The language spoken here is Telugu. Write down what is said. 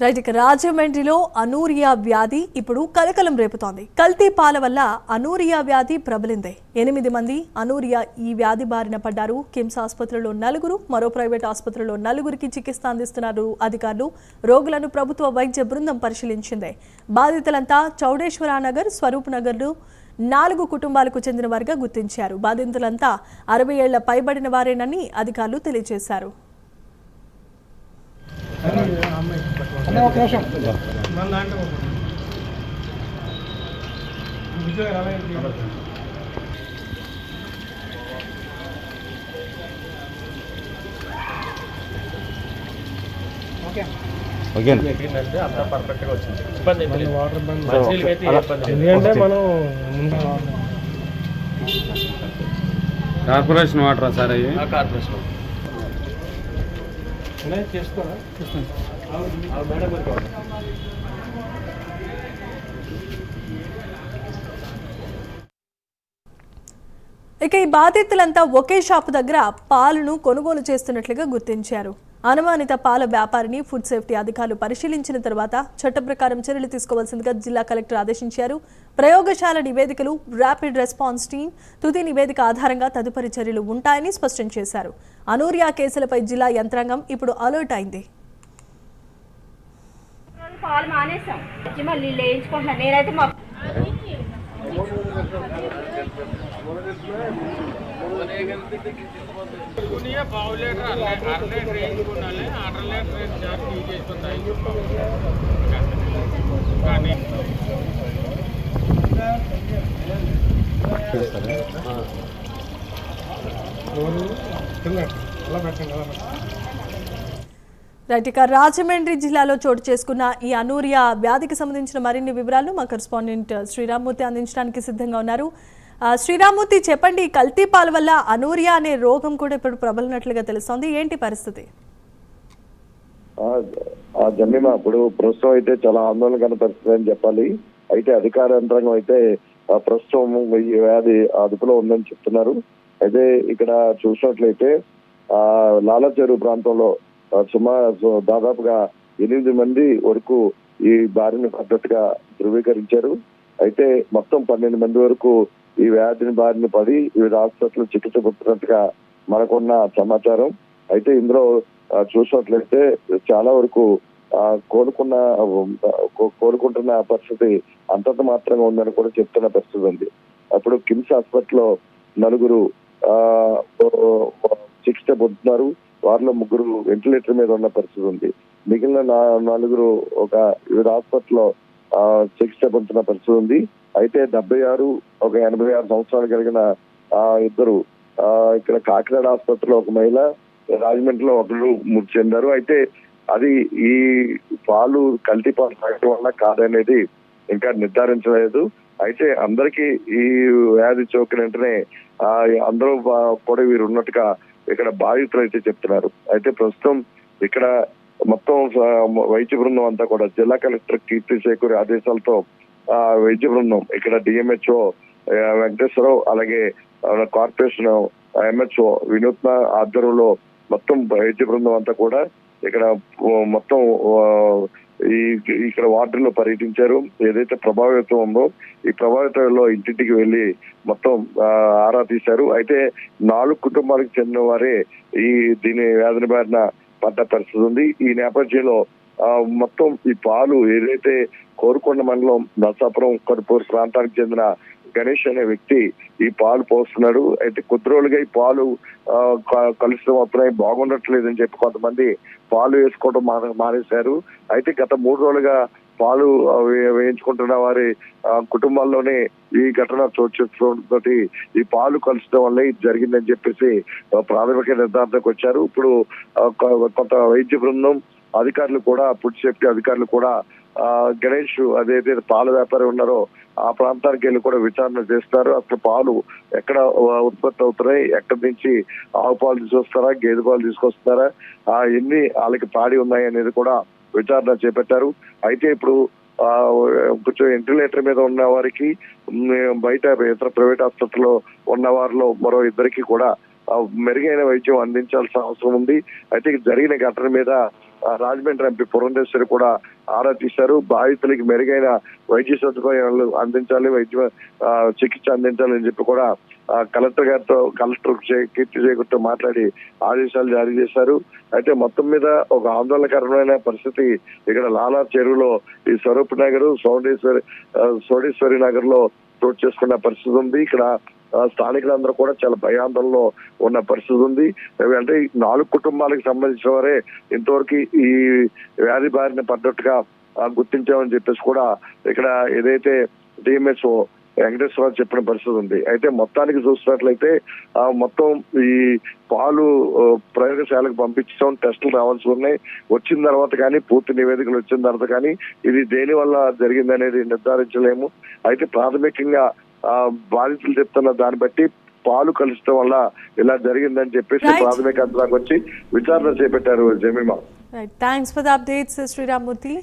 రైట్, ఇక రాజమండ్రిలో అనూరియా వ్యాధి ఇప్పుడు కలకలం రేపుతోంది. కల్తీ పాల వల్ల అనూరియా వ్యాధి ప్రబలింది. 8 మంది అనూరియా ఈ వ్యాధి బారిన పడ్డారు. కిమ్స్ ఆసుపత్రిలో 4, మరో ప్రైవేట్ ఆసుపత్రిలో 4కి చికిత్స అందిస్తున్నారు అధికారులు. రోగులను ప్రభుత్వ వైద్య బృందం పరిశీలించింది. బాధితులంతా చౌడేశ్వరనగర్, స్వరూప్ నగర్లు 4 కుటుంబాలకు చెందిన వారిగా గుర్తించారు. బాధితులంతా 60 ఏళ్ల పైబడిన వారేనని అధికారులు తెలియజేశారు. అంతా పర్ఫెక్ట్ గా వచ్చింది. ఇబ్బంది కార్పొరేషన్ వాటర్ సార్ అయ్యి కార్పొరేషన్ చేసుకోరా మేడం ఇక ఈ బాధితులంతా ఒకే షాపు దగ్గర పాలను కొనుగోలు చేస్తున్నట్లుగా గుర్తించారు. అనుమానిత పాల వ్యాపారిని ఫుడ్ సేఫ్టీ అధికారులు పరిశీలించిన తర్వాత చట్ట ప్రకారం చర్యలు తీసుకోవాల్సిందిగా జిల్లా కలెక్టర్ ఆదేశించారు. ప్రయోగశాల నివేదికలు, ర్యాపిడ్ రెస్పాన్స్ టీం తుది నివేదిక ఆధారంగా తదుపరి చర్యలు ఉంటాయని స్పష్టం చేశారు. అనూరియా కేసులపై జిల్లా యంత్రాంగం ఇప్పుడు అలర్ట్ అయింది. రైట్, ఇక రాజమండ్రి జిల్లాలో చోటు చేసుకున్న ఈ అనూరియా వ్యాధికి సంబంధించిన మరిన్ని వివరాలు మా కరెస్పాండెంట్ శ్రీరామ్మూర్తి అందించడానికి సిద్ధంగా ఉన్నారు. శ్రీరామ్మూర్తి, చెప్పండి, కల్తీ పాల వల్ల అనూరియా అనే రోగం కూడా ఇప్పుడు ప్రబలినట్లుగా తెలుస్తోంది. ఏంటి పరిస్థితి? జమీమా, ఇప్పుడు ప్రస్తుతం అయితే చాలా ఆందోళనకర పరిస్థితి అని చెప్పాలి. అయితే అధికార యంత్రాంగం అయితే ప్రస్తుతం ఈ వ్యాధి అదుపులో ఉందని చెప్తున్నారు. అయితే ఇక్కడ చూసినట్లయితే లాలాచెరువు ప్రాంతంలో దాదాపుగా 8 మంది వరకు ఈ బారిన పడ్డట్టుగా ధృవీకరించారు. అయితే మొత్తం 12 మంది వరకు ఈ వ్యాధిని బారిన పడి వివిధ హాస్పిటల్ చికిత్స పొందుతున్నట్టుగా మనకున్న సమాచారం. అయితే ఇందులో చూసినట్లయితే చాలా వరకు కోలుకుంటున్న పరిస్థితి అంతంత మాత్రంగా ఉందని కూడా చెప్తున్న పరిస్థితి ఉంది. అప్పుడు కిమ్స్ హాస్పిటల్లో 4 చికిత్స పొందుతున్నారు. వారిలో 3 వెంటిలేటర్ మీద ఉన్న పరిస్థితి ఉంది. మిగిలిన 4 ఒక వివిధ హాస్పిటల్లో చికిత్స పొందుతున్న పరిస్థితి ఉంది. అయితే 76, 86 సంవత్సరాలు కలిగిన 2 ఇక్కడ కాకినాడ ఆసుపత్రిలో ఒక మహిళ, రాజమండ్రిలో 1 మృతి చెందారు. అయితే అది ఈ పాలు కల్తీ పాలు తాగడం వల్ల కాదనేది ఇంకా నిర్ధారించలేదు. అయితే అందరికీ ఈ వ్యాధి సోకిన వెంటనే అందరూ కూడా వీరు ఉన్నట్టుగా ఇక్కడ బాధితులు అయితే చెప్తున్నారు. అయితే ప్రస్తుతం ఇక్కడ మొత్తం వైద్య బృందం అంతా కూడా జిల్లా కలెక్టర్ కీర్తి శేఖర్ ఆదేశాలతో వైద్య బృందం ఇక్కడ డిఎంహెచ్ఓ వెంకటేశ్వరరావు, అలాగే కార్పొరేషన్ ఎంహెచ్ఓ వినూత్న ఆధ్వర్యంలో మొత్తం వైద్య బృందం అంతా కూడా ఇక్కడ మొత్తం ఇక్కడ వార్డుల్లో పర్యటించారు. ఏదైతే ప్రభావితం ఉందో ఈ ప్రభావితంలో ఇంటింటికి వెళ్లి మొత్తం ఆరా తీశారు. అయితే 4 కుటుంబాలకు చెందిన వారే దీని వ్యాధిని బారిన పడ్డ పరిస్థితి ఉంది. ఈ నేపథ్యంలో మొత్తం ఈ పాలు ఏదైతే కోరుకొండ మండలం నర్సాపురం కడుపూరు ప్రాంతానికి చెందిన గణేష్ అనే వ్యక్తి ఈ పాలు పోస్తున్నాడు. అయితే కొద్ది రోజులుగా ఈ పాలు కలుషితం అవుతున్నాయి, బాగుండట్లేదని చెప్పి కొంతమంది పాలు వేసుకోవడం మానేశారు. అయితే గత 3 రోజులుగా పాలు వేయించుకుంటున్న వారి కుటుంబాల్లోనే ఈ ఘటన చోటు చేసుకోవడంతో ఈ పాలు కలుషితం వల్ల ఇది జరిగిందని చెప్పేసి ప్రాథమిక నిర్ధారణకు వచ్చారు. ఇప్పుడు కొంత వైద్య బృందం అధికారులు కూడా, ఫుడ్ సేఫ్టీ అధికారులు కూడా గణేష్ అదైతే పాల వ్యాపారి ఉన్నారో ఆ ప్రాంతానికి వెళ్ళి కూడా విచారణ చేస్తారు. అసలు పాలు ఎక్కడ ఉత్పత్తి అవుతున్నాయి, ఎక్కడి నుంచి ఆవు పాలు తీసుకొస్తారా, గేదె పాలు తీసుకొస్తారా, ఎన్ని వాళ్ళకి పాడి ఉన్నాయి అనేది కూడా విచారణ చేపట్టారు. అయితే ఇప్పుడు కొంచెం వెంటిలేటర్ మీద ఉన్న వారికి, బయట ఇతర ప్రైవేట్ ఆసుపత్రిలో ఉన్న వారిలో మరో 2కి కూడా మెరుగైన వైద్యం అందించాల్సిన అవసరం ఉంది. అయితే జరిగిన ఘటన మీద రాజమండ్రి ఎంపీ పురంధేశ్వరి కూడా ఆరా తీశారు. బాధితులకి మెరుగైన వైద్య సదుపాయాలు అందించాలి, చికిత్స అందించాలని చెప్పి కూడా కలెక్టర్ కీర్తి జయగుర్తో మాట్లాడి ఆదేశాలు జారీ చేశారు. అయితే మొత్తం మీద ఒక ఆందోళనకరమైన పరిస్థితి ఇక్కడ లాలార్ చెరువులో ఈ స్వరూప్ నగర్, సోడేశ్వరి నగర్ లో చోటు చేసుకున్న పరిస్థితి ఉంది. ఇక్కడ స్థానికులందరూ కూడా చాలా భయాందోళనలో ఉన్న పరిస్థితి ఉంది. అంటే 4 కుటుంబాలకు సంబంధించిన వారే ఇంతవరకు ఈ వ్యాధి బారిన పడ్డట్టుగా గుర్తించామని చెప్పేసి కూడా ఇక్కడ ఏదైతే డిఎంఎస్ఓ వెంకటేశ్వరరావు చెప్పిన పరిస్థితి ఉంది. అయితే మొత్తానికి చూసినట్లయితే మొత్తం ఈ పాలు ప్రయోగశాలకు పంపించడం, టెస్టులు రావాల్సి ఉన్నాయి. వచ్చిన తర్వాత కానీ పూర్తి నివేదికలు వచ్చిన తర్వాత కానీ ఇది దేని వల్ల జరిగింది అనేది నిర్ధారించలేము. అయితే ప్రాథమికంగా బాధితులు చెప్తున్న దాన్ని బట్టి పాలు కలుషితం వల్ల ఇలా జరిగిందని చెప్పేసి ప్రాథమిక అంచనాకు వచ్చి విచారణ చేపట్టారు Jemima. Thanks for the updates Sriramamurthy.